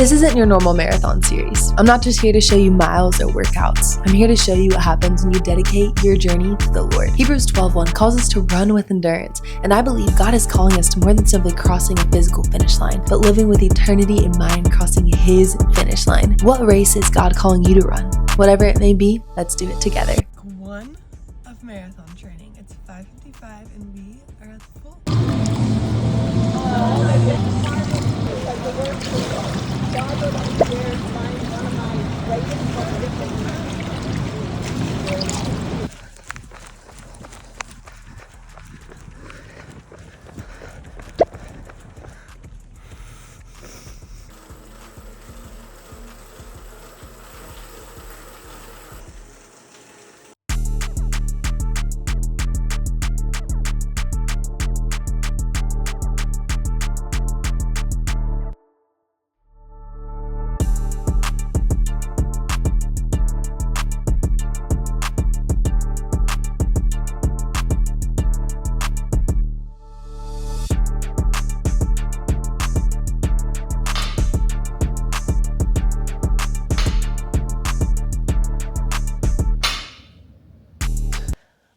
This isn't your normal marathon series. I'm not just here to show you miles or workouts. I'm here to show you what happens when you dedicate your journey to the Lord. Hebrews 12:1 calls us to run with endurance, and I believe God is calling us to more than simply crossing a physical finish line, but living with eternity in mind, crossing His finish line. What race is God calling you to run? Whatever it may be, let's do it together. One of marathon training. It's 5:55 and we are at the pool.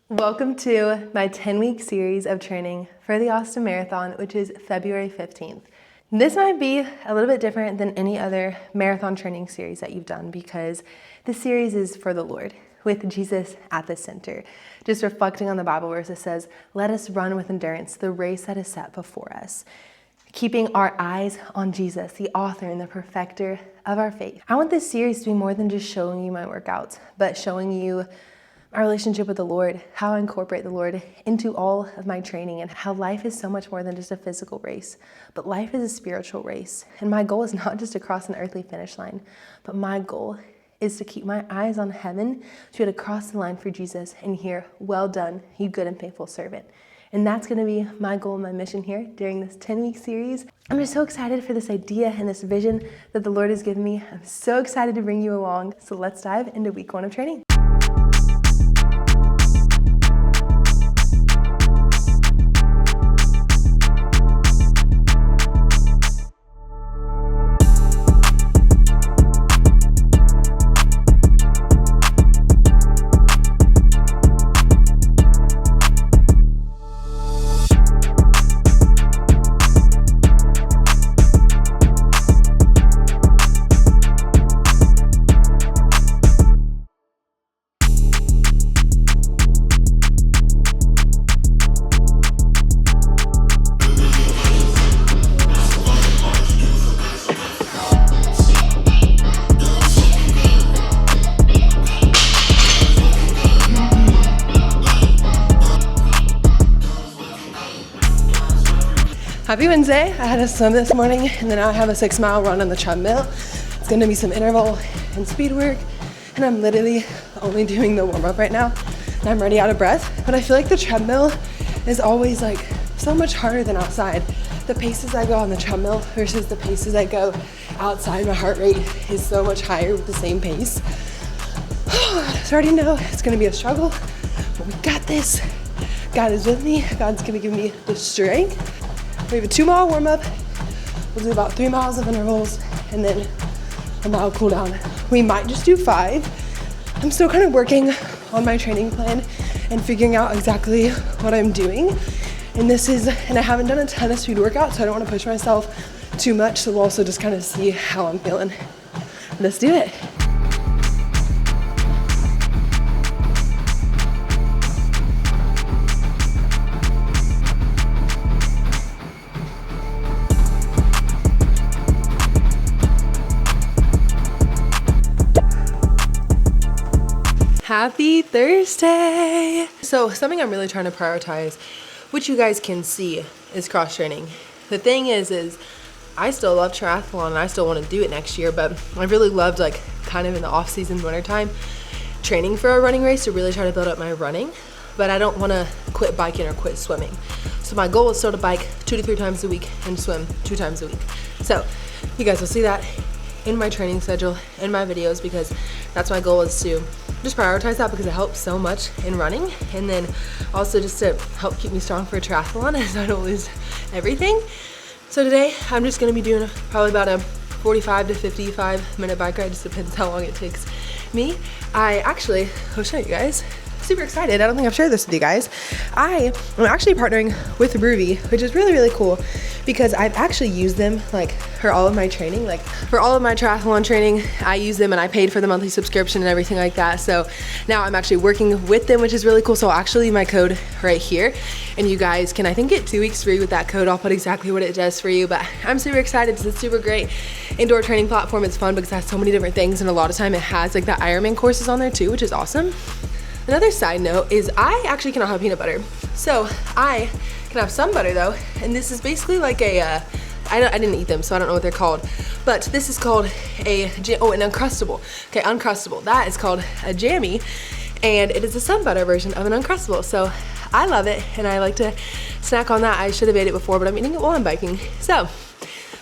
Welcome to my 10-week series of training for the Austin Marathon, which is February 15th. This might be a little bit different than any other marathon training series that you've done because this series is for the Lord, with Jesus at the center. Just reflecting on the Bible verse that says, "Let us run with endurance the race that is set before us." Keeping our eyes on Jesus, the author and the perfecter of our faith. I want this series to be more than just showing you my workouts, but showing you our relationship with the Lord, how I incorporate the Lord into all of my training, and how life is so much more than just a physical race, but life is a spiritual race. And my goal is not just to cross an earthly finish line, but my goal is to keep my eyes on heaven, to be able to cross the line for Jesus and hear, "Well done, you good and faithful servant." And that's going to be my goal and my mission here during this 10-week series. I'm just so excited for this idea and this vision that the Lord has given me. I'm so excited to bring you along. So let's dive into week 1 of training. Happy Wednesday. I had a swim this morning and then I have a 6-mile run on the treadmill. It's gonna be some interval and speed work, and I'm literally only doing the warm up right now and I'm already out of breath. But I feel like the treadmill is always like so much harder than outside. The paces I go on the treadmill versus the paces I go outside, my heart rate is so much higher with the same pace. So I already know it's gonna be a struggle, but we got this. God is with me. God's gonna give me the strength. We have a 2-mile warm up. We'll do about 3 miles of intervals and then a mile cool down. We might just do 5. I'm still kind of working on my training plan and figuring out exactly what I'm doing. And I haven't done a ton of speed workouts, so I don't want to push myself too much. So we'll also just kind of see how I'm feeling. Let's do it. Happy Thursday! So something I'm really trying to prioritize, which you guys can see, is cross training. The thing is I still love triathlon and I still want to do it next year, but I really loved like kind of in the off season, wintertime, training for a running race to really try to build up my running, but I don't want to quit biking or quit swimming. So my goal is still to bike 2 to 3 times a week and swim 2 times a week. So you guys will see that in my training schedule, in my videos, because that's my goal, is to just prioritize that because it helps so much in running, and then also just to help keep me strong for a triathlon so I don't lose everything. So today I'm just going to be doing probably about a 45 to 55 minute bike ride, just depends how long it takes me. I'll show you guys. Super excited. I don't think I've shared this with you guys. I am actually partnering with Ruby, which is really, really cool because I've actually used them like for all of my training, like for all of my triathlon training, I use them and I paid for the monthly subscription and everything like that. So now I'm actually working with them, which is really cool. So I'll actually leave my code right here and you guys can, I think, get 2 weeks free with that code. I'll put exactly what it does for you, but I'm super excited. It's a super great indoor training platform. It's fun because it has so many different things and a lot of time it has like the Ironman courses on there too, which is awesome. Another side note is I actually cannot have peanut butter. So I can have some butter though, and this is basically like a, I didn't eat them, so I don't know what they're called, but this is called an Uncrustable. Okay, Uncrustable. That is called a jammy, and it is a sun butter version of an Uncrustable. So I love it, and I like to snack on that. I should have ate it before, but I'm eating it while I'm biking. So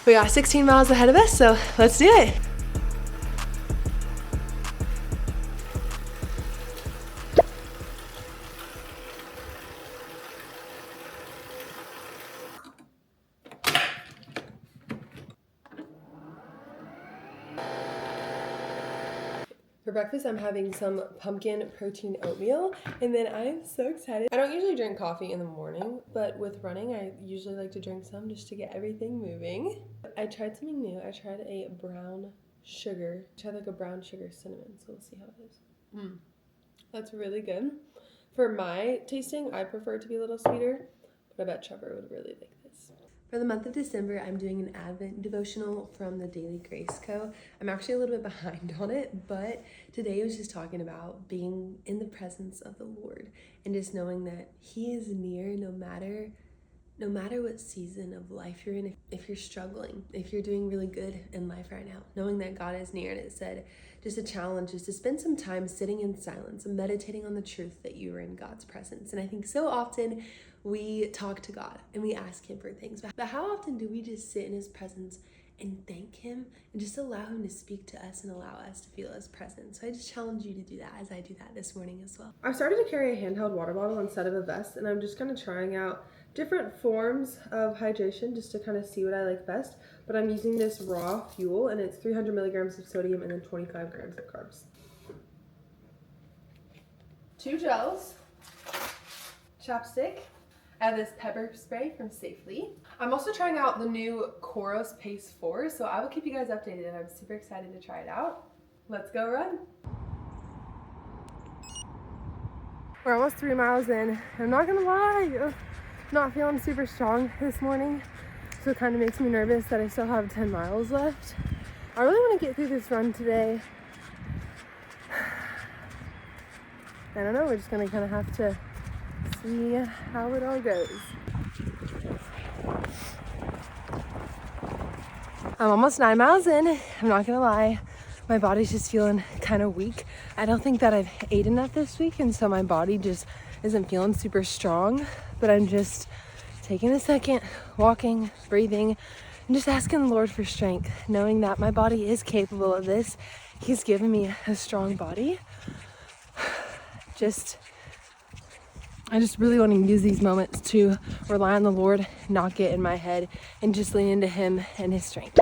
we got 16 miles ahead of us, so let's do it. For breakfast, I'm having some pumpkin protein oatmeal, and then I'm so excited. I don't usually drink coffee in the morning, but with running, I usually like to drink some just to get everything moving. I tried something new. I tried a brown sugar. I tried like a brown sugar cinnamon, so we'll see how it is. That's really good. For my tasting, I prefer it to be a little sweeter, but I bet Trevor would really like this. For the month of December, I'm doing an Advent devotional from the Daily Grace Co. I'm actually a little bit behind on it, but today I was just talking about being in the presence of the Lord and just knowing that He is near no matter what season of life you're in. If you're struggling, if you're doing really good in life right now, knowing that God is near. And it said just a challenge is to spend some time sitting in silence and meditating on the truth that you are in God's presence. And I think so often we talk to God and we ask Him for things, but how often do we just sit in His presence and thank Him and just allow Him to speak to us and allow us to feel His presence? So I just challenge you to do that as I do that this morning as well. I've started to carry a handheld water bottle instead of a vest, and I'm just kind of trying out different forms of hydration just to kind of see what I like best. But I'm using this raw fuel, and it's 300 milligrams of sodium and then 25 grams of carbs. 2 gels, chapstick. I have this pepper spray from Safely. I'm also trying out the new Koros Pace 4, so I will keep you guys updated, and I'm super excited to try it out. Let's go run. We're almost 3 miles in. I'm not gonna lie, not feeling super strong this morning, so it kind of makes me nervous that I still have 10 miles left. I really want to get through this run today. I don't know, we're just gonna kind of have to see how it all goes. I'm almost 9 miles in. I'm not gonna lie, my body's just feeling kind of weak. I don't think that I've ate enough this week, and so my body just isn't feeling super strong, but I'm just taking a second, walking, breathing, and just asking the Lord for strength, knowing that my body is capable of this. He's given me a strong body. I just really want to use these moments to rely on the Lord, not get in my head, and just lean into Him and His strength.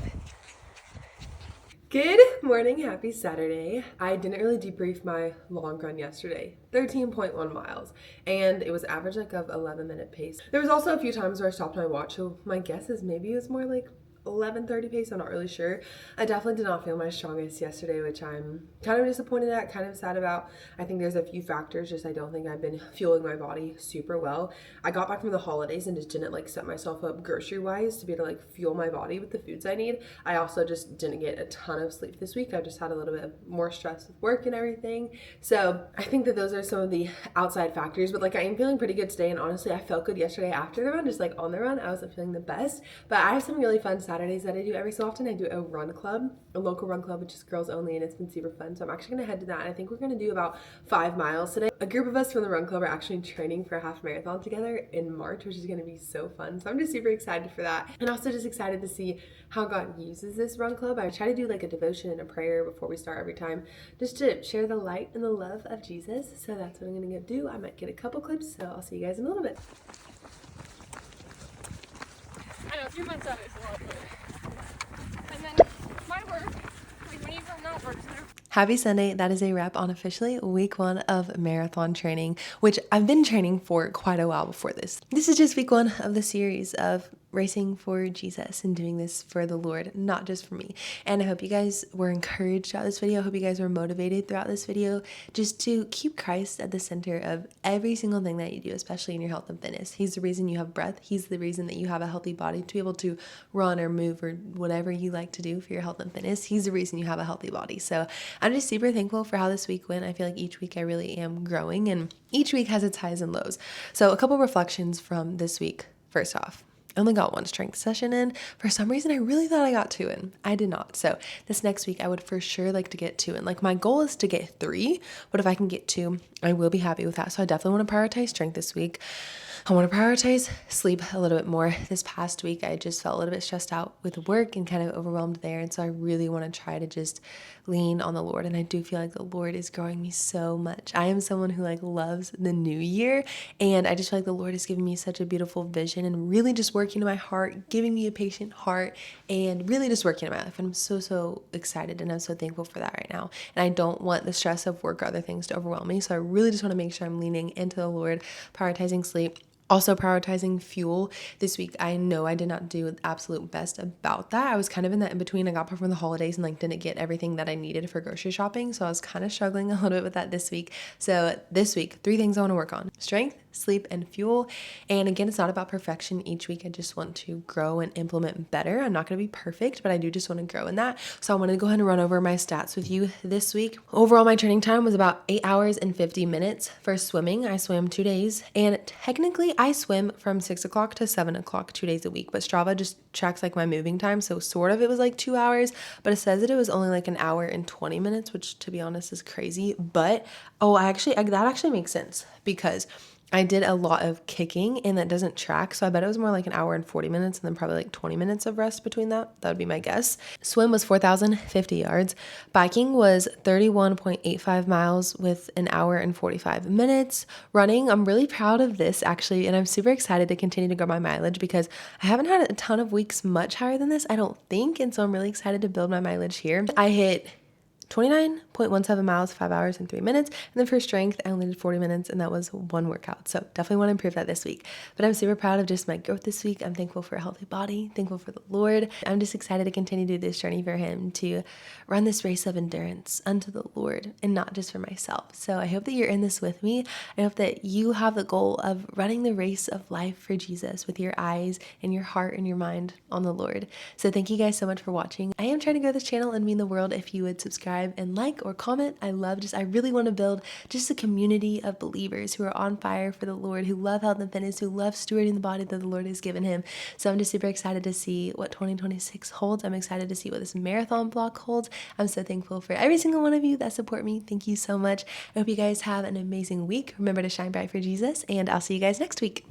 Good morning, happy Saturday. I didn't really debrief my long run yesterday, 13.1 miles, and it was average like of 11-minute pace. There was also a few times where I stopped my watch, so my guess is maybe it was more like 11:30 pace. I'm not really sure. I definitely did not feel my strongest yesterday, which I'm kind of disappointed at, kind of sad about. I think there's a few factors, just I don't think I've been fueling my body super well. I got back from the holidays and just didn't like set myself up grocery wise to be able to like fuel my body with the foods I need. I also just didn't get a ton of sleep this week. I just had a little bit more stress with work and everything. So I think that those are some of the outside factors, but like I am feeling pretty good today, and honestly I felt good yesterday after the run. Just like on the run I wasn't feeling the best, but I have some really fun Saturdays that I do every so often. I do a run club, a local run club, which is girls only, and it's been super fun. So I'm actually gonna head to that, and I think we're gonna do about 5 miles today. A group of us from the run club are actually training for a half marathon together in March, which is gonna be so fun. So I'm just super excited for that, and also just excited to see how God uses this run club. I try to do like a devotion and a prayer before we start every time, just to share the light and the love of Jesus. So that's what I'm gonna go do. I might get a couple clips, so I'll see you guys in a little bit. I know, 3 months out is a lot, but... And then my Happy Sunday. That is a wrap on officially week 1 of marathon training, which I've been training for quite a while before this. This is just week 1 of the series of racing for Jesus and doing this for the Lord, not just for me. And I hope you guys were encouraged throughout this video. I hope you guys were motivated throughout this video just to keep Christ at the center of every single thing that you do, especially in your health and fitness. He's the reason you have breath. He's the reason that you have a healthy body to be able to run or move or whatever you like to do for your health and fitness. He's the reason you have a healthy body. So I'm just super thankful for how this week went. I feel like each week I really am growing, and each week has its highs and lows. So a couple reflections from this week. First off, I only got 1 strength session in. For some reason, I really thought I got 2 in. I did not. So this next week, I would for sure like to get 2 in. Like, my goal is to get 3, but if I can get 2, I will be happy with that. So I definitely want to prioritize strength this week. I want to prioritize sleep a little bit more. This past week, I just felt a little bit stressed out with work and kind of overwhelmed there. And so I really want to try to just lean on the Lord. And I do feel like the Lord is growing me so much. I am someone who loves the new year. And I just feel like the Lord is giving me such a beautiful vision and really just working in my heart, giving me a patient heart, and really just working in my life. And I'm so excited, and I'm so thankful for that right now. And I don't want the stress of work or other things to overwhelm me. So I really just want to make sure I'm leaning into the Lord, prioritizing sleep. Also prioritizing fuel. This week, I know I did not do the absolute best about that. I was kind of in that in between. I got back from the holidays and didn't get everything that I needed for grocery shopping. So I was kind of struggling a little bit with that this week. So this week, 3 things I want to work on: strength, sleep, and fuel. And again, it's not about perfection each week. I just want to grow and implement better. I'm not going to be perfect, but I do just want to grow in that. So I wanted to go ahead and run over my stats with you this week. Overall, my training time was about 8 hours and 50 minutes. For swimming, I swam 2 days, and technically I swim from 6 o'clock to 7 o'clock 2 days a week, but Strava just tracks my moving time. So sort of it was 2 hours, but it says that it was only 1 hour and 20 minutes, which to be honest is crazy. But that actually makes sense, because I did a lot of kicking and that doesn't track. So I bet it was more 1 hour and 40 minutes and then probably 20 minutes of rest between that. That would be my guess. Swim was 4,050 yards. Biking was 31.85 miles with 1 hour and 45 minutes. Running, I'm really proud of this actually. And I'm super excited to continue to grow my mileage, because I haven't had a ton of weeks much higher than this, I don't think. And so I'm really excited to build my mileage here. I hit 29.17 miles, 5 hours and 3 minutes. And then for strength, I only did 40 minutes, and that was 1 workout. So definitely want to improve that this week. But I'm super proud of just my growth this week. I'm thankful for a healthy body, thankful for the Lord. I'm just excited to continue to do this journey for Him, to run this race of endurance unto the Lord and not just for myself. So I hope that you're in this with me. I hope that you have the goal of running the race of life for Jesus with your eyes and your heart and your mind on the Lord. So thank you guys so much for watching. I am trying to grow this channel and mean the world if you would subscribe and or comment. I really want to build just a community of believers who are on fire for the Lord, who love health and fitness, who love stewarding the body that the Lord has given him. So I'm just super excited to see what 2026 holds. I'm excited to see what this marathon block holds. I'm so thankful for every single one of you that support me. Thank you so much. I hope you guys have an amazing week. Remember to shine bright for Jesus, and I'll see you guys next week.